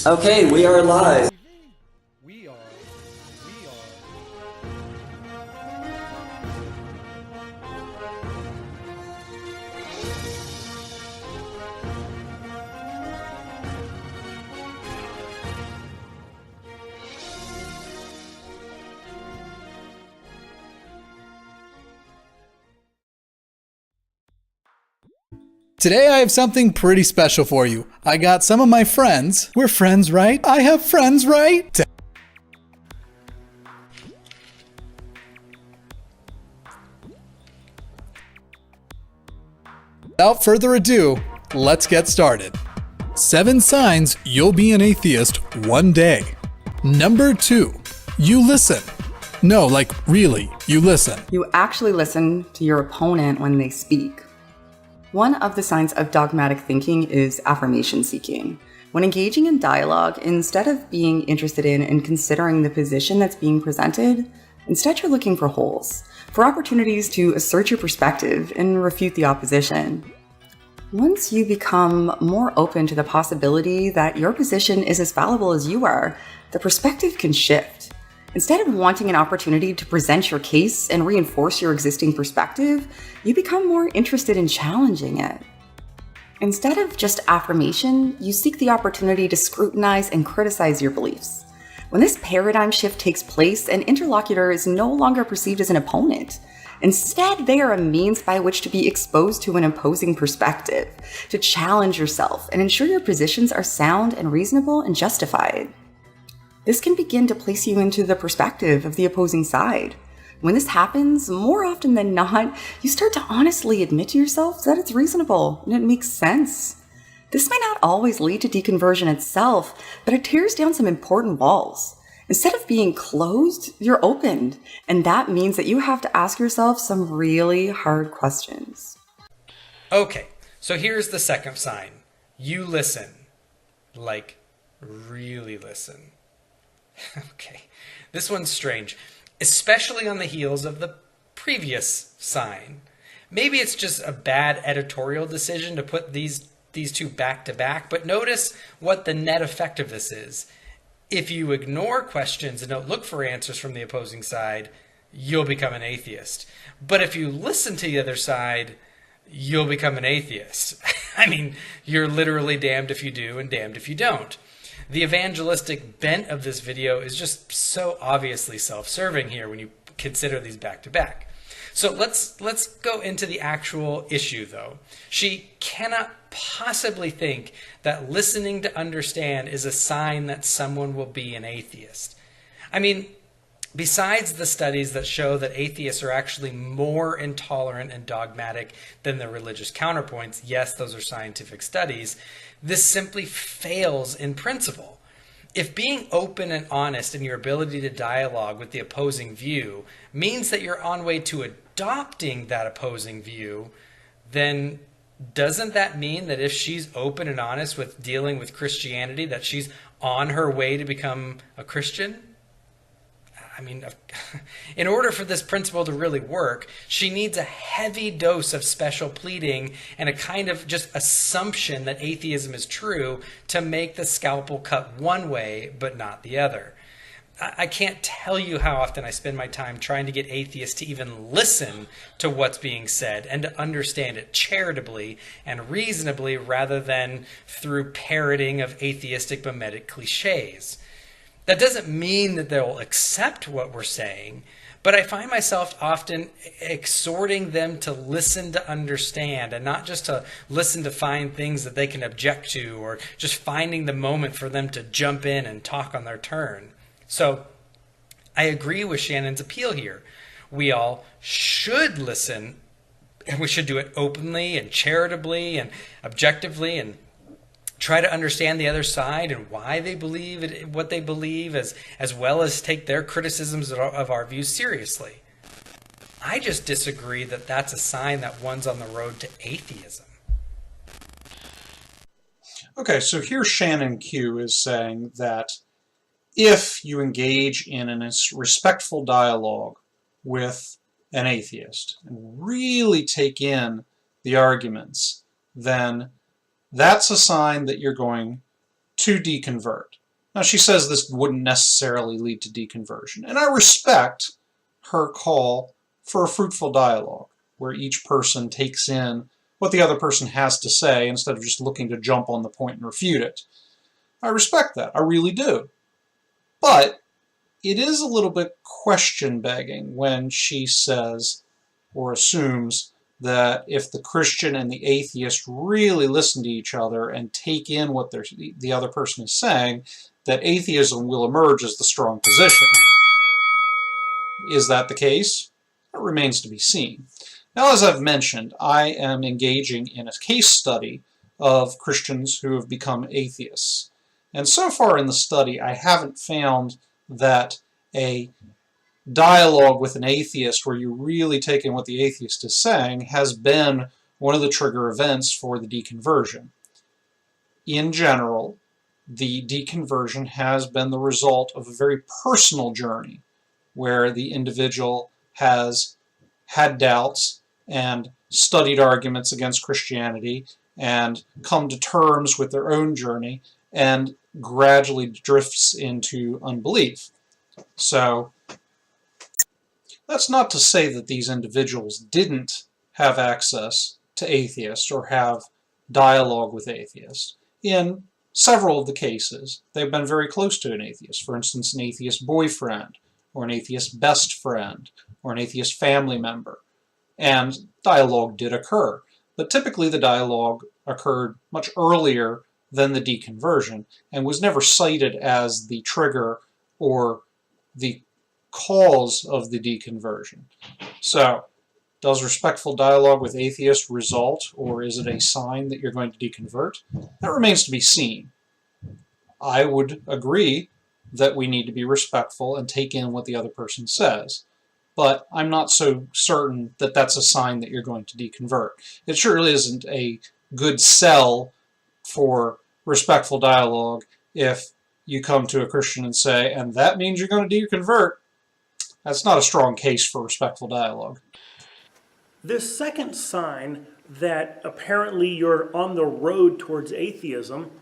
Okay, we are live. We are. Today I have something pretty special for you. I got some of my friends. We're friends, right? I have friends, right? Without further ado, let's get started. 7 signs you'll be an atheist one day. Number 2, you listen. No, like really, you listen. You actually listen to your opponent when they speak. One of the signs of dogmatic thinking is affirmation seeking. When engaging in dialogue, instead of being interested in and considering the position that's being presented, instead you're looking for holes, for opportunities to assert your perspective and refute the opposition. Once you become more open to the possibility that your position is as fallible as you are, the perspective can shift. Instead of wanting an opportunity to present your case and reinforce your existing perspective, you become more interested in challenging it. Instead of just affirmation, you seek the opportunity to scrutinize and criticize your beliefs. When this paradigm shift takes place, an interlocutor is no longer perceived as an opponent. Instead, they are a means by which to be exposed to an opposing perspective, to challenge yourself and ensure your positions are sound and reasonable and justified. This can begin to place you into the perspective of the opposing side. When this happens, more often than not, you start to honestly admit to yourself that it's reasonable and it makes sense. This may not always lead to deconversion itself, but it tears down some important walls. Instead of being closed, you're opened, and that means that you have to ask yourself some really hard questions. Okay, so here's the second sign. You listen. Like, really listen. Okay, this one's strange, especially on the heels of the previous sign. Maybe it's just a bad editorial decision to put these two back to back, but notice what the net effect of this is. If you ignore questions and don't look for answers from the opposing side, you'll become an atheist. But if you listen to the other side, you'll become an atheist. I mean, you're literally damned if you do and damned if you don't. The evangelistic bent of this video is just so obviously self-serving here when you consider these back-to-back. So let's go into the actual issue, though. She cannot possibly think that listening to understand is a sign that someone will be an atheist. I mean, besides the studies that show that atheists are actually more intolerant and dogmatic than their religious counterpoints, yes, those are scientific studies, this simply fails in principle. If being open and honest in your ability to dialogue with the opposing view means that you're on way to adopting that opposing view, then doesn't that mean that if she's open and honest with dealing with Christianity, that she's on her way to become a Christian? I mean, in order for this principle to really work, she needs a heavy dose of special pleading and a kind of just assumption that atheism is true to make the scalpel cut one way but not the other. I can't tell you how often I spend my time trying to get atheists to even listen to what's being said and to understand it charitably and reasonably rather than through parroting of atheistic mimetic cliches. That doesn't mean that they'll accept what we're saying, but I find myself often exhorting them to listen to understand and not just to listen to find things that they can object to or just finding the moment for them to jump in and talk on their turn. So I agree with Shannon's appeal here. We all should listen, and we should do it openly and charitably and objectively and try to understand the other side and why they believe what they believe, as well as take their criticisms of our views seriously. I just disagree that that's a sign that one's on the road to atheism. Okay, so here Shannon Q is saying that if you engage in a respectful dialogue with an atheist and really take in the arguments, then that's a sign that you're going to deconvert. Now, she says this wouldn't necessarily lead to deconversion, and I respect her call for a fruitful dialogue, where each person takes in what the other person has to say instead of just looking to jump on the point and refute it. I respect that. I really do. But it is a little bit question-begging when she says or assumes that if the Christian and the atheist really listen to each other and take in what the other person is saying, that atheism will emerge as the strong position. Is that the case? It remains to be seen. Now, as I've mentioned, I am engaging in a case study of Christians who have become atheists. And so far in the study, I haven't found that a dialogue with an atheist where you really take in what the atheist is saying has been one of the trigger events for the deconversion. In general, the deconversion has been the result of a very personal journey where the individual has had doubts and studied arguments against Christianity and come to terms with their own journey and gradually drifts into unbelief. So that's not to say that these individuals didn't have access to atheists or have dialogue with atheists. In several of the cases, they've been very close to an atheist. For instance, an atheist boyfriend, or an atheist best friend, or an atheist family member. And dialogue did occur. But typically the dialogue occurred much earlier than the deconversion and was never cited as the trigger or the cause of the deconversion. So, does respectful dialogue with atheists result, or is it a sign that you're going to deconvert? That remains to be seen. I would agree that we need to be respectful and take in what the other person says, but I'm not so certain that that's a sign that you're going to deconvert. It surely isn't a good sell for respectful dialogue if you come to a Christian and say, and that means you're going to deconvert. That's not a strong case for respectful dialogue. This second sign that apparently you're on the road towards atheism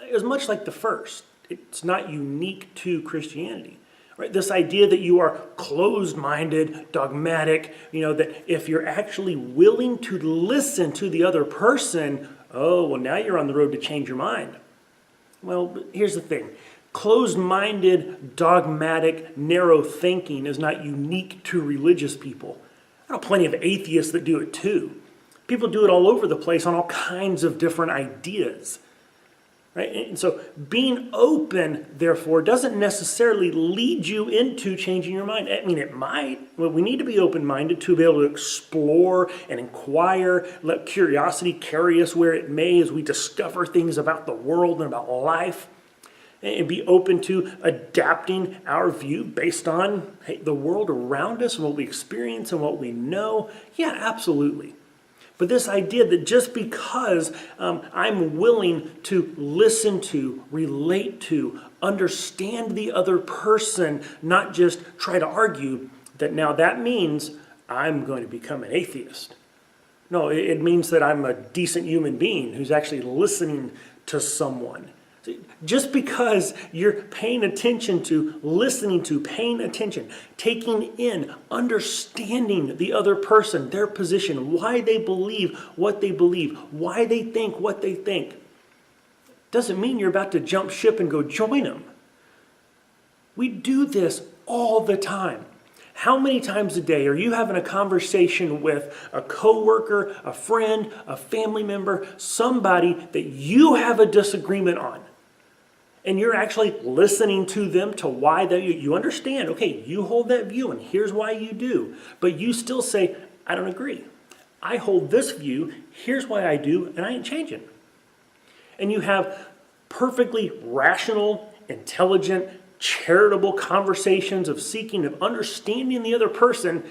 is much like the first. It's not unique to Christianity. Right? This idea that you are closed-minded, dogmatic, that if you're actually willing to listen to the other person, oh, well, now you're on the road to change your mind. Well, here's the thing. Closed-minded, dogmatic, narrow thinking is not unique to religious people. I know plenty of atheists that do it too. People do it all over the place on all kinds of different ideas. Right? And so being open, therefore, doesn't necessarily lead you into changing your mind. I mean, it might, but we need to be open-minded to be able to explore and inquire, let curiosity carry us where it may as we discover things about the world and about life, and be open to adapting our view based on the world around us and what we experience and what we know. Yeah, absolutely. But this idea that just because I'm willing to listen to, relate to, understand the other person, not just try to argue, that now that means I'm going to become an atheist. No, it means that I'm a decent human being who's actually listening to someone. Just because you're paying attention to, listening to, paying attention, taking in, understanding the other person, their position, why they believe what they believe, why they think what they think, doesn't mean you're about to jump ship and go join them. We do this all the time. How many times a day are you having a conversation with a coworker, a friend, a family member, somebody that you have a disagreement on? And you're actually listening to them to why you understand, okay, you hold that view and here's why you do. But you still say, I don't agree. I hold this view, here's why I do, and I ain't changing. And you have perfectly rational, intelligent, charitable conversations of seeking, of understanding the other person,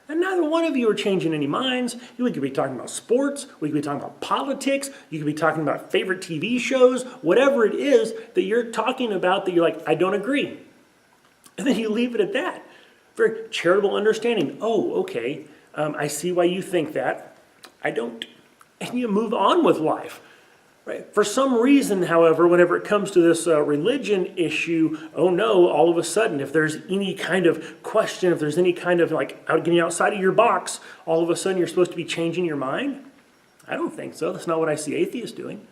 and neither one of you are changing any minds. We could be talking about sports, we could be talking about politics, you could be talking about favorite TV shows, whatever it is that you're talking about that you're like, I don't agree. And then you leave it at that. Very charitable understanding. Oh, okay, I see why you think that. I don't. And you move on with life. Right. For some reason, however, whenever it comes to this religion issue, oh no, all of a sudden, if there's any kind of question, if there's any kind of getting outside of your box, all of a sudden you're supposed to be changing your mind? I don't think so. That's not what I see atheists doing.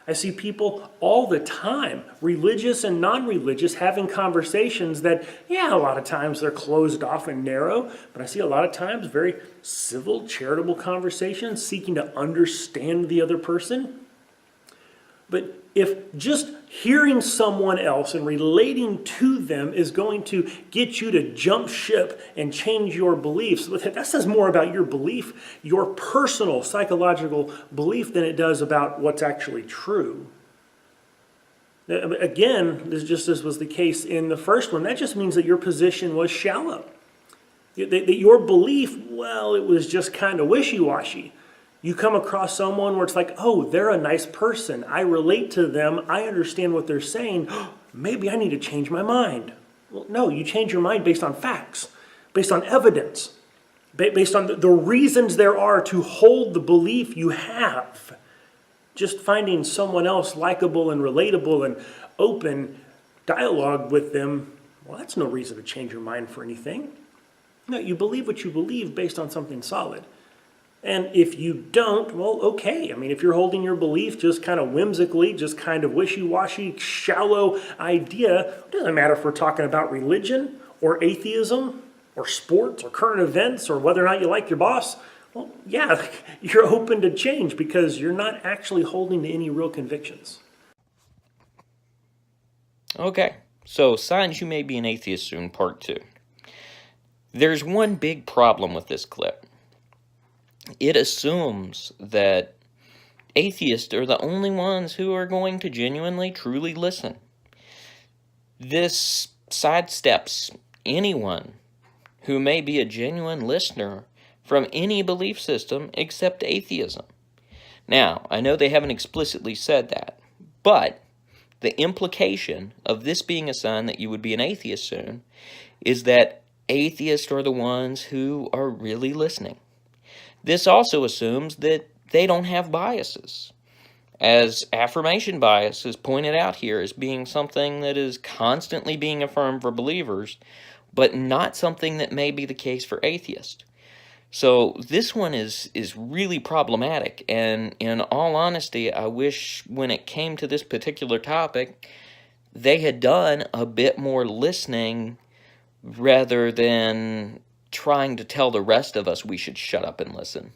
I see people all the time, religious and non-religious, having conversations that, yeah, a lot of times they're closed off and narrow, but I see a lot of times very civil, charitable conversations seeking to understand the other person. But if just hearing someone else and relating to them is going to get you to jump ship and change your beliefs, that says more about your belief, your personal psychological belief, than it does about what's actually true. Again, just as was the case in the first one, that just means that your position was shallow. That your belief, well, it was just kind of wishy-washy. You come across someone where it's like, oh, they're a nice person. I relate to them. I understand what they're saying. Maybe I need to change my mind. Well, no, you change your mind based on facts, based on evidence, based on the reasons there are to hold the belief you have. Just finding someone else likable and relatable and open dialogue with them, well, that's no reason to change your mind for anything. No, you believe what you believe based on something solid. And if you don't, well, okay. I mean, if you're holding your belief just kind of whimsically, just kind of wishy-washy, shallow idea, it doesn't matter if we're talking about religion or atheism or sports or current events or whether or not you like your boss. Well, yeah, you're open to change because you're not actually holding to any real convictions. Okay, so signs you may be an atheist soon, part 2. There's one big problem with this clip. It assumes that atheists are the only ones who are going to genuinely, truly listen. This sidesteps anyone who may be a genuine listener from any belief system except atheism. Now, I know they haven't explicitly said that, but the implication of this being a sign that you would be an atheist soon is that atheists are the ones who are really listening. This also assumes that they don't have biases, as affirmation bias is pointed out here as being something that is constantly being affirmed for believers, but not something that may be the case for atheists. So this one is really problematic, and in all honesty, I wish when it came to this particular topic, they had done a bit more listening rather than trying to tell the rest of us we should shut up and listen.